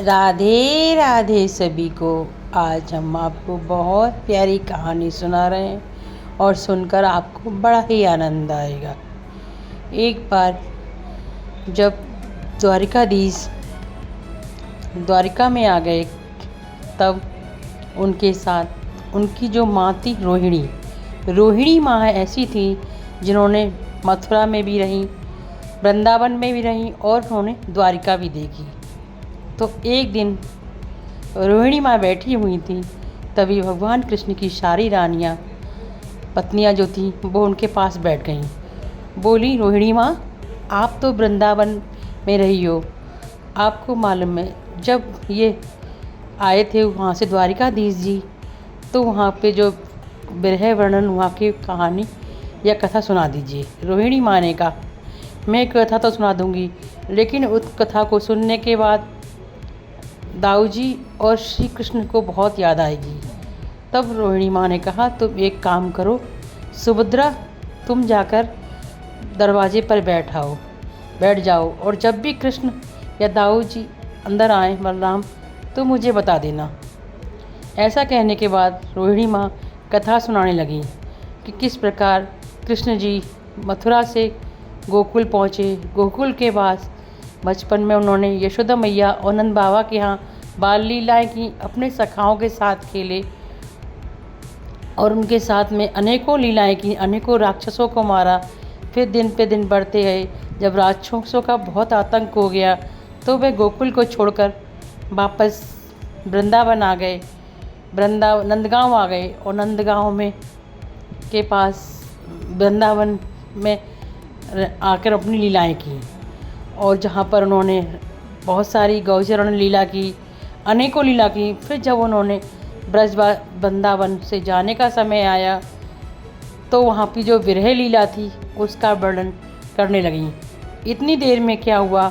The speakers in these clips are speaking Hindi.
राधे राधे सभी को। आज हम आपको बहुत प्यारी कहानी सुना रहे हैं और सुनकर आपको बड़ा ही आनंद आएगा। एक बार जब द्वारिकाधीश द्वारिका में आ गए, तब उनके साथ उनकी जो माँ थी रोहिणी माँ ऐसी थी जिन्होंने मथुरा में भी रहीं, वृंदावन में भी रहीं और उन्होंने द्वारिका भी देखी। तो एक दिन रोहिणी माँ बैठी हुई थी, तभी भगवान कृष्ण की सारी रानियाँ पत्नियाँ जो थीं वो उनके पास बैठ गईं। बोली, रोहिणी माँ, आप तो वृंदावन में रही हो, आपको मालूम है जब ये आए थे वहाँ से द्वारिकाधीश जी, तो वहाँ पे जो विरह वर्णन, वहाँ की कहानी या कथा सुना दीजिए। रोहिणी माँ ने कहा, मैं कथा तो सुना दूँगी, लेकिन उस कथा को सुनने के बाद दाऊ जी और श्री कृष्ण को बहुत याद आएगी। तब रोहिणी माँ ने कहा, तुम एक काम करो सुभद्रा, तुम जाकर दरवाजे पर बैठ जाओ और जब भी कृष्ण या दाऊ जी अंदर आए बलराम, तो मुझे बता देना। ऐसा कहने के बाद रोहिणी माँ कथा सुनाने लगी कि किस प्रकार कृष्ण जी मथुरा से गोकुल पहुँचे। गोकुल के बाद बचपन में उन्होंने यशोदा मैया और नंद बाबा के यहाँ बाल लीलाएँ की, अपने सखाओं के साथ खेले और उनके साथ में अनेकों लीलाएँ की, अनेकों राक्षसों को मारा। फिर दिन पे दिन बढ़ते गए, जब राक्षसों का बहुत आतंक हो गया तो वे गोकुल को छोड़कर वापस वृंदावन आ गए, नंदगांव आ गए और नंदगांव में के पास वृंदावन में आकर अपनी लीलाएँ की, और जहाँ पर उन्होंने बहुत सारी गौचरण लीला की, अनेकों लीला की। फिर जब उन्होंने वृंदावन से जाने का समय आया तो वहाँ की जो विरह लीला थी उसका वर्णन करने लगी। इतनी देर में क्या हुआ,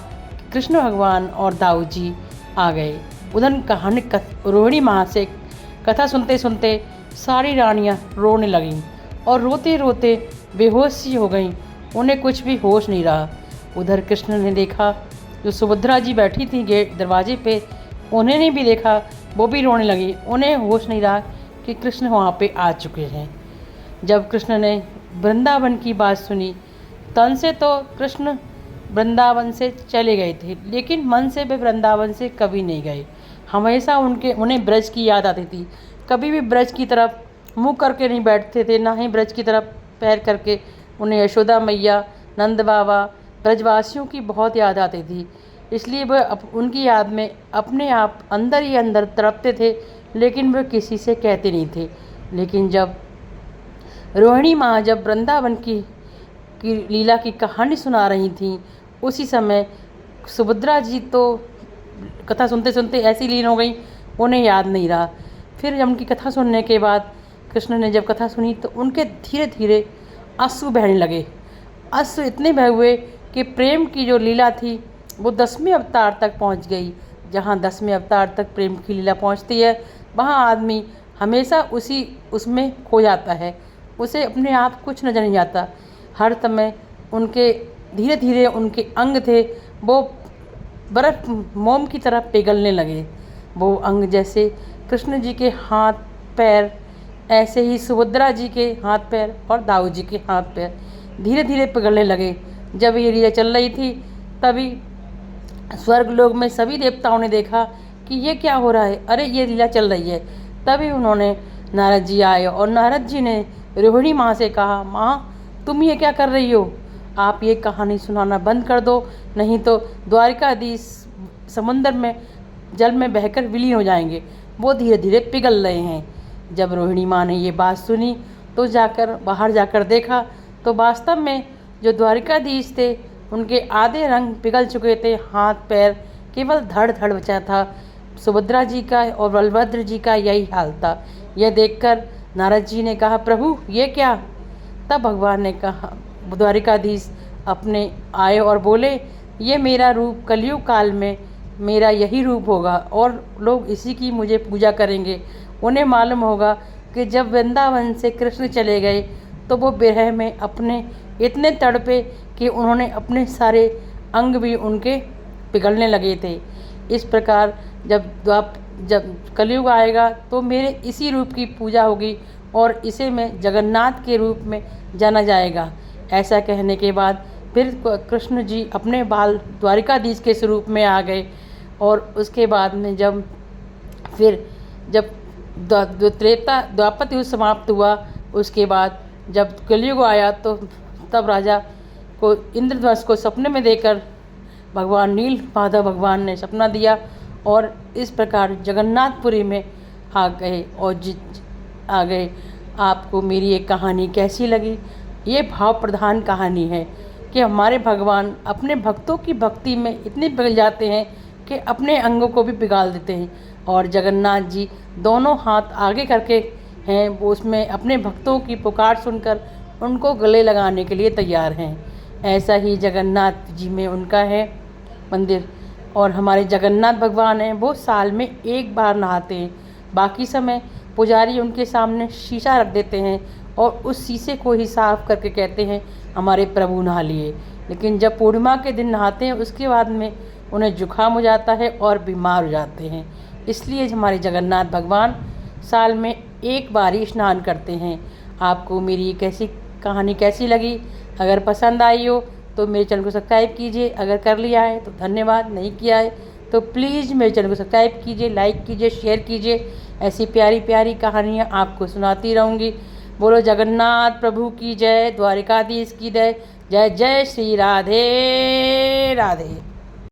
कृष्ण भगवान और दाऊ जी आ गए। उधर कहानी रोहिणी माँ से कथा सुनते सुनते सारी रानियाँ रोने लगीं और रोते रोते बेहोश सी हो गईं, उन्हें कुछ भी होश नहीं रहा। उधर कृष्ण ने देखा, जो सुभद्रा जी बैठी थी गेट दरवाजे पे, उन्होंने भी देखा, वो भी रोने लगी। उन्हें होश नहीं रहा कि कृष्ण वहाँ पे आ चुके हैं। जब कृष्ण ने वृंदावन की बात सुनी, तन से तो कृष्ण वृंदावन से चले गए थे, लेकिन मन से वे वृंदावन से कभी नहीं गए। हमेशा उन्हें ब्रज की याद आती थी। कभी भी ब्रज की तरफ मुँह करके नहीं बैठते थे, ना ही ब्रज की तरफ पैर करके। उन्हें यशोदा मैया, नंद बाबा, ब्रजवासियों की बहुत याद आती थी, इसलिए वह उनकी याद में अपने आप अंदर ही अंदर तड़पते थे, लेकिन वह किसी से कहते नहीं थे। लेकिन जब रोहिणी माँ जब वृंदावन की लीला की कहानी सुना रही थी, उसी समय सुभद्रा जी तो कथा सुनते सुनते ऐसी लीन हो गई, उन्हें याद नहीं रहा। फिर जब उनकी कथा सुनने के बाद कृष्ण ने जब कथा सुनी तो उनके धीरे धीरे आंसू बहने लगे। आंसू इतने बह हुए कि प्रेम की जो लीला थी वो 10वें अवतार तक पहुंच गई। जहां 10वें अवतार तक प्रेम की लीला पहुंचती है, वहां आदमी हमेशा उसमें खो जाता है, उसे अपने आप कुछ नजर नहीं आता। हर समय उनके धीरे धीरे उनके अंग थे वो बर्फ मोम की तरह पिघलने लगे। वो अंग जैसे कृष्ण जी के हाथ पैर, ऐसे ही सुभद्रा जी के हाथ पैर और दाऊ जी के हाथ पैर धीरे धीरे पिघलने लगे। जब ये लीला चल रही थी, तभी स्वर्गलोक में सभी देवताओं ने देखा कि ये क्या हो रहा है, अरे ये लीला चल रही है। तभी उन्होंने नारद जी आए और नारद जी ने रोहिणी माँ से कहा, माँ तुम ये क्या कर रही हो, आप ये कहानी सुनाना बंद कर दो, नहीं तो द्वारिकाधीश समुद्र में जल में बहकर विलीन हो जाएंगे, वो धीरे धीरे पिघल रहे हैं। जब रोहिणी माँ ने ये बात सुनी तो बाहर जाकर देखा तो वास्तव में जो द्वारिकाधीश थे उनके आधे रंग पिघल चुके थे, हाथ पैर केवल धड़ धड़ बचा था। सुभद्रा जी का और बलभद्र जी का यही हाल था। यह देखकर नारद जी ने कहा, प्रभु ये क्या। तब भगवान ने कहा, द्वारिकाधीश अपने आए और बोले, ये मेरा रूप कलयुग काल में मेरा यही रूप होगा और लोग इसी की मुझे पूजा करेंगे। उन्हें मालूम होगा कि जब वृंदावन से कृष्ण चले गए तो वो विरह में अपने इतने तड़पे कि उन्होंने अपने सारे अंग भी उनके पिघलने लगे थे। इस प्रकार जब कलयुग आएगा तो मेरे इसी रूप की पूजा होगी और इसे मैं जगन्नाथ के रूप में जाना जाएगा। ऐसा कहने के बाद फिर कृष्ण जी अपने बाल द्वारिकाधीश के स्वरूप में आ गए। और उसके बाद में जब द्वापर युग समाप्त हुआ, उसके बाद जब कलयुग आया तो तब राजा को इंद्रधनुष को सपने में देखकर भगवान नील माधव भगवान ने सपना दिया और इस प्रकार जगन्नाथपुरी में आ गए। आपको मेरी ये कहानी कैसी लगी? ये भाव प्रधान कहानी है कि हमारे भगवान अपने भक्तों की भक्ति में इतने पिघल जाते हैं कि अपने अंगों को भी पिघाल देते हैं। और जगन्नाथ जी दोनों हाथ आगे करके हैं, वो उसमें अपने भक्तों की पुकार सुनकर उनको गले लगाने के लिए तैयार हैं। ऐसा ही जगन्नाथ जी में उनका है मंदिर। और हमारे जगन्नाथ भगवान हैं, वो साल में एक बार नहाते हैं। बाकी समय पुजारी उनके सामने शीशा रख देते हैं और उस शीशे को ही साफ करके कहते हैं हमारे प्रभु नहा लिए। लेकिन जब पूर्णिमा के दिन नहाते हैं उसके बाद में उन्हें जुकाम हो जाता है और बीमार हो जाते हैं। इसलिए हमारे जगन्नाथ भगवान साल में एक बार ही स्नान करते हैं। आपको मेरी कहानी कैसी लगी? अगर पसंद आई हो तो मेरे चैनल को सब्सक्राइब कीजिए। अगर कर लिया है तो धन्यवाद, नहीं किया है तो प्लीज़ मेरे चैनल को सब्सक्राइब कीजिए, लाइक कीजिए, शेयर कीजिए। ऐसी प्यारी प्यारी कहानियाँ आपको सुनाती रहूँगी। बोलो जगन्नाथ प्रभु की जय, द्वारिकाधीश की जय। जय जय श्री राधे राधे।